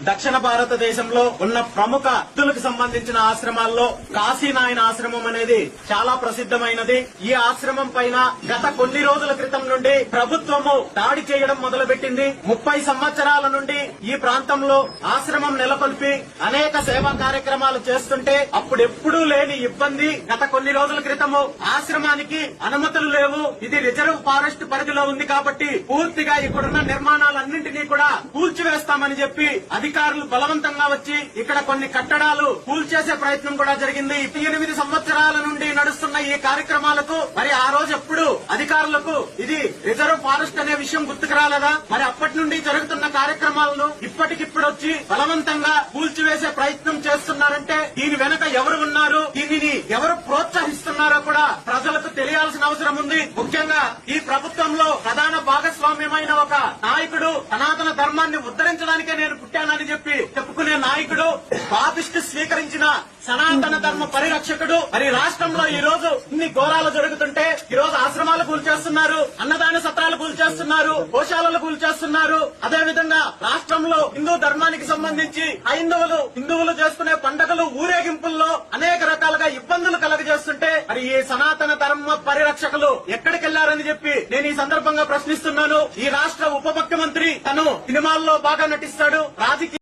దక్షిణ భారతదేశంలో ఉన్న ప్రముఖ భక్తులకు సంబంధించిన ఆశ్రమాల్లో కాశీనాయన ఆశ్రమం అనేది చాలా ప్రసిద్ధమైనది. ఈ ఆశ్రమం పైన గత కొన్ని రోజుల క్రితం నుండి ప్రభుత్వము దాడి చేయడం మొదలుపెట్టింది. 30 సంవత్సరాల నుండి ఈ ప్రాంతంలో ఆశ్రమం నెలకొల్పి అనేక సేవా కార్యక్రమాలు చేస్తుంటే అప్పుడెప్పుడూ లేని ఇబ్బంది గత కొన్ని రోజుల క్రితము ఆశ్రమానికి అనుమతులు లేవు, ఇది రిజర్వ్ ఫారెస్ట్ పరిధిలో ఉంది కాబట్టి పూర్తిగా ఇక్కడున్న నిర్మాణాలన్నింటినీ కూడా కూల్చివేస్తామని చెప్పి అధికారులు బలవంతంగా వచ్చి ఇక్కడ కొన్ని కట్టడాలు కూల్చేసే ప్రయత్నం కూడా జరిగింది. 8 సంవత్సరాల నుండి నడుస్తున్న ఈ కార్యక్రమాలకు మరి ఆ రోజు ఎప్పుడు అధికారులకు ఇది రిజర్వ్ ఫారెస్ట్ అనే విషయం గుర్తుకు రాలేదా? మరి అప్పటి నుండి జరుగుతున్న కార్యక్రమాలను ఇప్పటికిప్పుడు వచ్చి బలవంతంగా కూల్చివేసే ప్రయత్నం చేస్తున్నారంటే దీని వెనక ఎవరు ఉన్నారు, దీనిని ఎవరు ప్రోత్సహిస్తున్నారో కూడా ప్రజలకు తెలియాల్సిన అవసరం ఉంది. ముఖ్యంగా ఈ ప్రభుత్వంలో ప్రధాన భాగస్వామ్యమైన ఒక నాయకుడు సనాతన ధర్మాన్ని ఉద్ధరించడానికే నేను పుట్టానని చెప్పి చెప్పుకునే నాయకుడు, పాపిష్టి స్వీకరించిన సనాతన ధర్మ పరిరక్షకుడు మరి రాష్ట్రంలో ఈ రోజు ఇన్ని ఘోరాలు జరుగుతుంటే ఈ రోజు ఆశ్రమాలు కూల్చేస్తున్నారు, అన్నదాన సత్రాలు కూల్చేస్తున్నారు, గోశాలలు కూల్చేస్తున్నారు. అదేవిధంగా రాష్ట్రంలో హిందూ ధర్మానికి సంబంధించి హిందువులు చేసుకునే పండుగలు ఊరేగింపుల్లో అనేక రకాలుగా ఇబ్బందులు కలగజేస్తుంటే మరి ఈ సనాతన ధర్మ పరిరక్షకులు ఎక్కడికెళ్లారని చెప్పి నేను ఈ సందర్భంగా ప్రశ్నిస్తున్నాను. ఈ రాష్ట్ర ఉప ముఖ్యమంత్రి తను సినిమాల్లో బాగా నటిస్తాడు, రాజకీయ